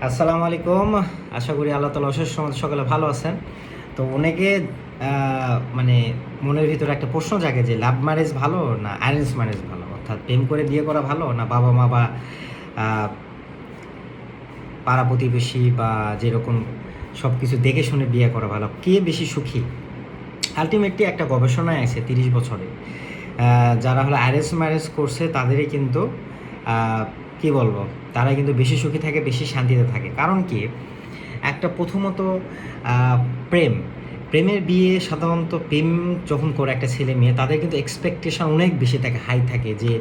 আসসালামু আলাইকুম। আশা করি আল্লাহ তাআলা অশেষ রহমতে সকলে ভালো আছেন। তো অনেকে মানে মনের ভিতরে একটা প্রশ্ন জাগে যে লাভ ম্যারেজ ভালো না অ্যারেঞ্জ ম্যারেজ ভালো? অর্থাৎ প্রেম করে বিয়ে করা ভালো না বাবা-মা বা আ পাড়া-প্রতিবেশী বা যেরকম সবকিছু দেখে শুনে বিয়ে করা ভালো? কে বেশি সুখী? আল্টিমেটলি একটা গবেষণায় আছে ৩০ বছরে। যারা হলো অ্যারেঞ্জ ম্যারেজ করছে তাদেরই কিন্তু আ কি বলবো? তারা কিন্তু বেশি সুখী থাকে, বেশি শান্তিতে থাকে। কারণ কি? একটা প্রথমত আ প্রেম। প্রেমের বিয়ে সাধারণত প্রেম যখন করে একটা ছেলে-মেয়ে তাদের কিন্তু এক্সপেকটেশন অনেক বেশি থাকে, হাই থাকে যে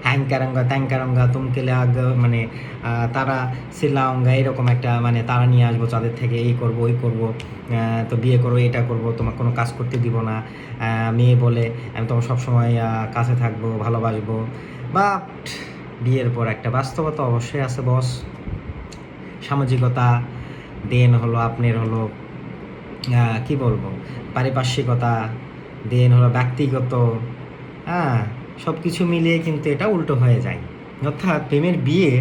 হ্যাং কারাঙ্গা, ত্যাং কারাঙ্গা, তুম কে লাগা মানে তারা চিল্লাওঙ্গা এরকম একটা মানে তারা নিয়ে আসবো তাদের থেকে এই করব, ওই করব, তো বিয়ে করো, এটা করব, তোমাকে কোনো কাজ করতে দিব না। মেয়ে বলে আমি তোমার সবসময় কাছে থাকবো, ভালোবাসবো। বাট বিয়ের পর একটা বাস্তবতা অবশ্যই আছে বস। সামাজিকতা, দেন হলো আপনার হলো কি বলবো? পারিপার্শ্বিকতা, দেন হলো ব্যক্তিগত, হ্যাঁ? সবকিছু মিলিয়ে কিন্তু এটা উল্টো হয়ে যায়। অর্থাৎ প্রেমের বিয়ে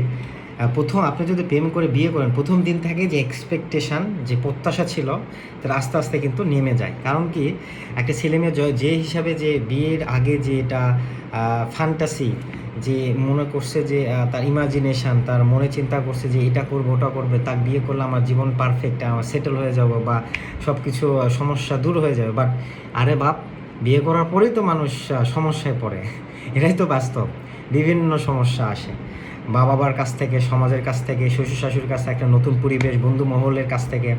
১ম আপনি যদি প্রেম করে বিয়ে করেন, ১ম দিন থেকে যে এক্সপেকটেশন, যে প্রত্যাশা ছিল, তার আস্তে, আস্তে কিন্তু নেমে যায়। কারণ কি? একটা ছেলেমেয়ে যে হিসাবে যে বিয়ের আগে যে এটা ফ্যান্টাসি, যে মনে করছে যে তার ইমাজিনেশন, তার মনে চিন্তা করছে যে এটা করবে, ওটা করবে, তাকে বিয়ে করলে আমার জীবন পারফেক্ট, আমার সেটেল হয়ে যাব বা সব কিছু সমস্যা দূর হয়ে যাবে। বাট আরে বাপ! বিয়ে করার পরেই তো মানুষ সমস্যায় পড়ে। এটাই তো বাস্তব। বিভিন্ন সমস্যা আসে। মা-বাবার কাছ থেকে, সমাজের কাছ থেকে, শ্বশুর-শাশুড়ির কাছ থেকে, একটা নতুন পরিবেশ, বন্ধু মহলের কাছ থেকে।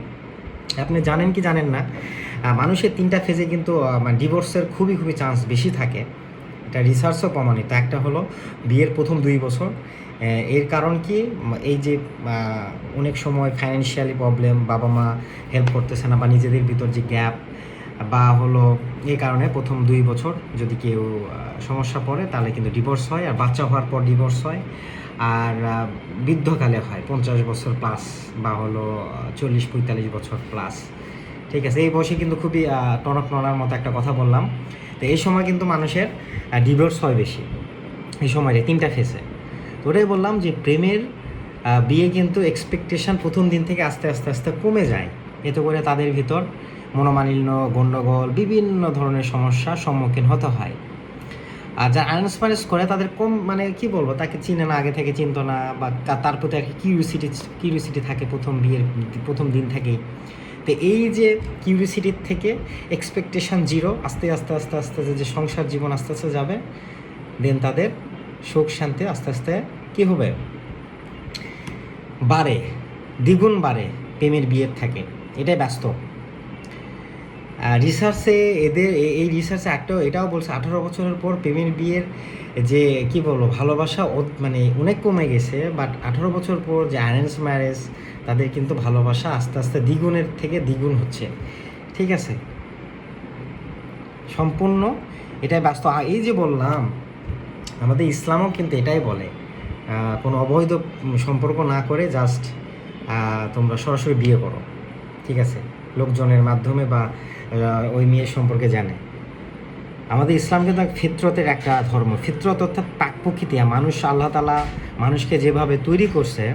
আপনি জানেন কি জানেন না, মানুষের ৩ টা ফেজে কিন্তু মানে ডিভোর্সের খুবই, খুবই চান্স বেশি থাকে। এটা রিসার্চও প্রমাণিত। একটা হলো বিয়ের ১ম ২ বছর। এর কারণ কি? এই যে আ অনেক সময় ফাইন্যান্সিয়ালি প্রবলেম, বাবা-মা হেল্প করতেছে না বা নিজেদের ভিতর যে গ্যাপ বা হলো এই কারণে ১ম ২ বছর যদি কেউ সমস্যা পড়ে তাহলে কিন্তু ডিভোর্স হয়। আর বাচ্চা হওয়ার পর ডিভোর্স হয়। আর বৃদ্ধকালে হয় ৫০ বছর প্লাস বা হলো ৪০-৪৫ বছর প্লাস। ঠিক আছে? এই বয়সে কিন্তু খুবই টনক নড়ার মতো একটা কথা বললাম। তো এই সময় কিন্তু মানুষের ডিভোর্স হয় বেশি। এই সময়টা ৩ টা ফেজে। তো ওটাই বললাম যে প্রেমের বিয়ে কিন্তু এক্সপেকটেশন ১ম দিন থেকে আস্তে, আস্তে, আস্তে কমে যায়। এতে করে তাদের ভিতর মনোমালিন্য, গণ্ডগোল, বিভিন্ন ধরনের সমস্যার সম্মুখীন হতে হয়। আর যারা অ্যারেঞ্জ ম্যারেজ করে তাদের কম মানে কি বলবো, তাকে চিনে না, আগে থেকে চিনতো না বা তার প্রতি একটা কিউরিওসিটি থাকে ১ম বিয়ের ১ম দিন থেকেই। তো এই যে কিউরিওসিটির থেকে এক্সপেকটেশন 0, আস্তে, আস্তে, আস্তে, আস্তে যে সংসার জীবন আস্তে, আস্তে যাবে। দেন তাদের সুখ শান্তি আস্তে, আস্তে কী হবে? বাড়ে, দ্বিগুণ বাড়ে প্রেমের বিয়ের থেকে। এটাই বাস্তব। রিসার্চে এই রিসার্চে এটাও বলছে ১৮ বছরের পর প্রেমের বিয়ের যে কি বলবো ভালোবাসা মানে অনেক কমে গেছে। বাট ১৮ বছর পর যে অ্যারেঞ্জ ম্যারেজ, তাদের কিন্তু ভালোবাসা আস্তে, আস্তে দ্বিগুণের থেকে দ্বিগুণ হচ্ছে। ঠিক আছে? সম্পূর্ণ এটাই বাস্তব। এই যে বললাম, আমাদের ইসলামও কিন্তু এটাই বলে, কোনো অবৈধ সম্পর্ক না করে জাস্ট তোমরা সরাসরি বিয়ে করো। ঠিক আছে? লোকজনের মাধ্যমে বা ওই মেয়ের সম্পর্কে জানে। আমাদের ইসলাম কিন্তু ফিতরতের একটা ধর্ম। ফিতরত অর্থাৎ প্রাক-প্রকৃতি। মানুষ আল্লাহ তাআলা মানুষকে যেভাবে তৈরি করছে,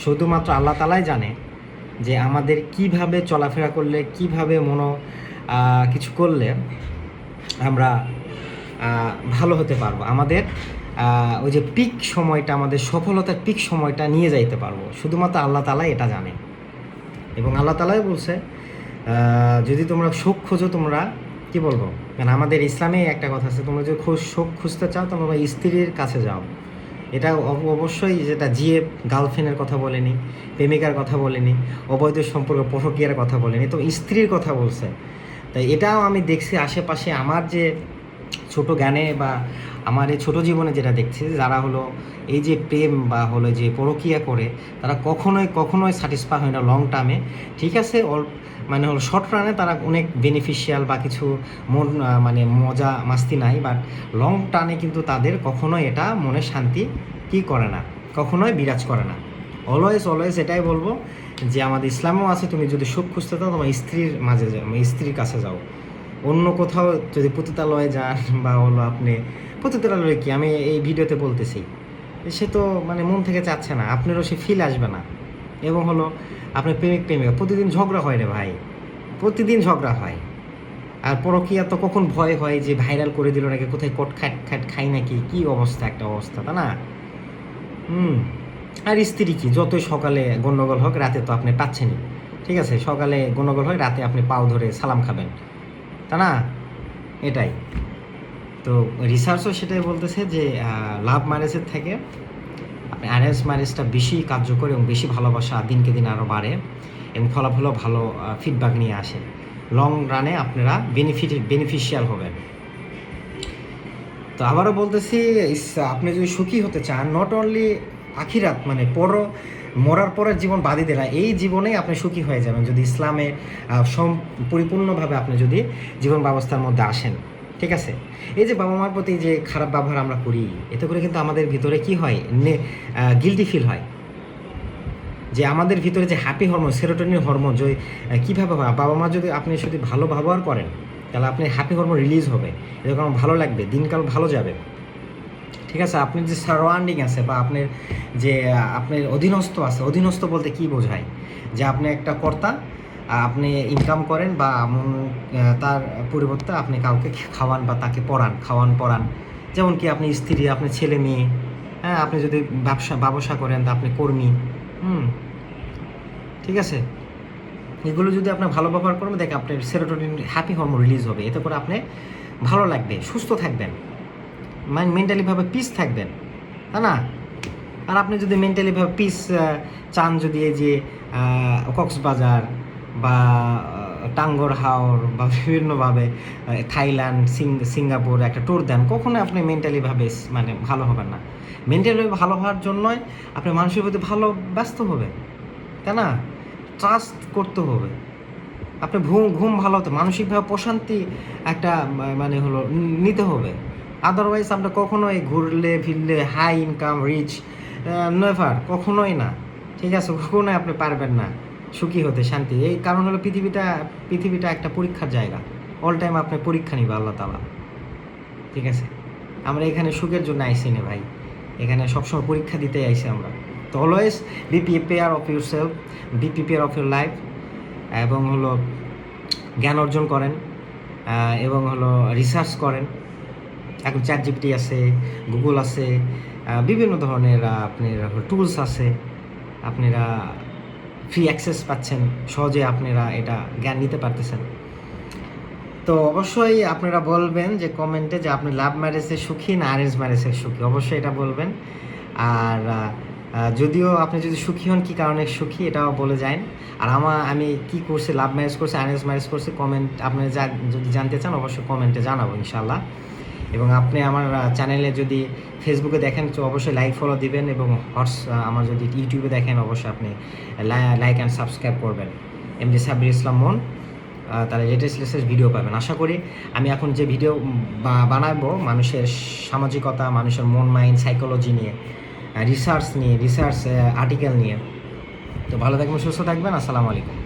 শুধুমাত্র আল্লাহ তাআলাই জানে যে আমাদের কীভাবে চলাফেরা করলে, কীভাবে কিছু করলে আমরা ভালো হতে পারবো। আমাদের ওই যে পিক সময়টা, আমাদের সফলতার পিক সময়টা নিয়ে যাইতে পারবো। শুধুমাত্র আল্লাহ তাআলাই এটা জানে। এবং আল্লাহ তাআলাই বলছে, যদি তোমরা সুখ খোঁজো, তোমরা কি বলবো? মানে আমাদের ইসলামে একটা কথা আছে, তোমরা যদি সুখ খুঁজতে চাও তোমরা স্ত্রীর কাছে যাও। এটা অবশ্যই যেটা জিএফ গার্লফ্রেন্ডের কথা বলেনি, প্রেমিকার কথা বলেনি, অবৈধ সম্পর্ক পরকীয়ার কথা বলেনি, তো স্ত্রীর কথা বলছে। তাই এটাও আমি দেখছি আশেপাশে আমার যে ছোট জ্ঞানে বা আমার এই ছোটো জীবনে যেটা দেখছি, যারা হলো এই যে প্রেম বা হলো যে পরকীয়া করে, তারা কখনোই স্যাটিসফাই হয় না লং টার্মে। ঠিক আছে, মানে হলো শর্ট রানে তারা অনেক বেনিফিশিয়াল বা কিছু মানে মজা মাস্তি নাই, বাট লং টার্মে কিন্তু তাদের কখনোই এটা মনে শান্তি কি করে না, কখনোই বিরাজ করে না। অলওয়েজ এটাই বলবো যে আমাদের ইসলামেও আছে, তুমি যদি সুখ খুঁজতে চাও তোমার স্ত্রীর মাঝে যাও, স্ত্রীর কাছে যাও। অন্য কোথাও যদি পতিতালয়ে যান বা হলো আপনি পতিতালয়ে, কি আমি এই ভিডিওতে বলতেছি, সে তো মানে মন থেকে চাচ্ছে না, আপনারও সে ফিল আসবে না। এবং হলো আপনার প্রেমিক প্রেমিকা প্রতিদিন ঝগড়া হয় রে ভাই, প্রতিদিন ঝগড়া হয়। আর পরকীয়া তো কখন ভয় হয় যে ভাইরাল করে দিল নাকি, কোথায় কট খাট খাট খাই নাকি, কি অবস্থা, একটা অবস্থা, তা না? হুম। আর স্ত্রী কি, যতই সকালে গণ্ডগোল হোক রাতে তো আপনি পাচ্ছেনই, ঠিক আছে? সকালে গণ্ডগোল হয়, রাতে আপনি পাও ধরে সালাম খাবেন, তা না? এটাই তো রিসার্চও সেটাই বলতেছে যে লাভ ম্যারেজের থেকে আপনি অ্যারেঞ্জ ম্যারেজটা বেশি কার্যকর এবং বেশি ভালোবাসা দিনকে দিন আরও বাড়ে এবং ফলাফলও ভালো ফিডব্যাক নিয়ে আসে। লং রানে আপনারা বেনিফিশিয়াল হবেন। তো আবারও বলতেছি, আপনি যদি সুখী হতে চান, নট অনলি আখিরাত মানে মরার পরের জীবন বাদই দিলা, এই জীবনেই আপনি সুখী হয়ে যাবেন যদি ইসলামে পরিপূর্ণভাবে আপনি যদি জীবন ব্যবস্থার মধ্যে আসেন, ঠিক আছে? এই যে বাবা মার প্রতি যে খারাপ ব্যবহার আমরা করি, এতে করে কিন্তু আমাদের ভিতরে কি হয়, গিল্টি ফিল হয়, যে আমাদের ভিতরে যে হ্যাপি হরমোন, সেরোটোনিন হরমোন, যে কীভাবে হয়, বাবা মা যদি আপনি যদি ভালো ব্যবহার করেন তাহলে আপনি হ্যাপি হরমোন রিলিজ হবে, এরকম ভালো লাগবে, দিনকাল ভালো যাবে, ঠিক আছে? আপনার যে সারাউন্ডিং আছে বা আপনার যে আপনার অধীনস্থ আছে, অধীনস্থ বলতে কি বোঝায়, যে আপনি একটা কর্তা, আপনি ইনকাম করেন বা তার পরিবর্তে আপনি কাউকে খাওয়ান বা তাকে খাওয়ান পড়ান, যেমন কি আপনি স্ত্রী, আপনি ছেলে মেয়ে, হ্যাঁ, আপনি যদি ব্যবসা করেন তা আপনি কর্মী, ঠিক আছে? এগুলো যদি আপনি ভালো ব্যবহার করবেন, দেখেন আপনার সেরোটোনিন হ্যাপি হরমোন রিলিজ হবে, এতে করে আপনি ভালো লাগবে, সুস্থ থাকবেন, মেন্টালিভাবে পিস থাকবেন, তাই না? আর আপনি যদি মেন্টালিভাবে পিস চান, যদি এই যে কক্সবাজার বা টাঙ্গর হাওর বা বিভিন্নভাবে থাইল্যান্ড, সিঙ্গাপুর একটা ট্যুর দেন, কখনো আপনি মেন্টালিভাবে মানে ভালো হবেন না। মেন্টালিভাবে ভালো হওয়ার জন্যই আপনি মানুষের প্রতি ভালো ব্যস্ত হবে, তাই না? ট্রাস্ট করতে হবে, আপনি ঘুম ভালো হতে, মানসিকভাবে প্রশান্তি একটা মানে হলো নিতে হবে। আদারওয়াইজ আমরা কখনোই ঘুরলে ফিরলে হাই ইনকাম রিচ নেভার, কখনোই না, ঠিক আছে? কখনোই আপনি পারবেন না সুখী হতে, শান্তি। এই কারণ হলো পৃথিবীটা একটা পরীক্ষার জায়গা, অল টাইম আপনি পরীক্ষা নিবে আল্লাহ তাআলা, ঠিক আছে? আমরা এখানে সুখের জন্য আইসি না ভাই, এখানে সবসময় পরীক্ষা দিতে আইসি আমরা। তো always be prepare of your self, B prepare of your life, এবং হলো জ্ঞান অর্জন করেন, এবং হলো রিসার্চ করেন। এখন ChatGPT আছে, গুগল আছে, বিভিন্ন ধরনের আপনার টুলস আছে, আপনারা ফ্রি অ্যাক্সেস পাচ্ছেন, সহজে আপনারা এটা জ্ঞান নিতে পারতেছেন। তো অবশ্যই আপনারা বলবেন যে কমেন্টে যে আপনি লাভ ম্যারেজে সুখী না অ্যারেঞ্জ ম্যারেজে সুখী, অবশ্যই এটা বলবেন। আর যদিও আপনি যদি সুখী হন, কী কারণে সুখী এটাও বলে যান। আর আমি কি করছি, লাভ ম্যারেজ করছি অ্যারেঞ্জ ম্যারেজ করছি, কমেন্ট আপনি যদি জানতে চান অবশ্যই কমেন্টে জানাবো ইনশাল্লাহ। এবং আপনি আমার চ্যানেলে যদি ফেসবুকে দেখেন তো অবশ্যই লাইক ফলো দিবেন, এবং আমার যদি ইউটিউবে দেখেন অবশ্যই আপনি লাইক অ্যান্ড সাবস্ক্রাইব করবেন। MD সাব্বির ইসলাম মন, তাহলে লেটেস্ট ভিডিও পাবেন। আশা করি আমি এখন যে ভিডিও বানাবো মানুষের সামাজিকতা, মানুষের মন মাইন্ড সাইকোলজি নিয়ে, রিসার্চ আর্টিকেল নিয়ে। তো ভালো থাকবেন, সুস্থ থাকবেন, আসসালামু আলাইকুম।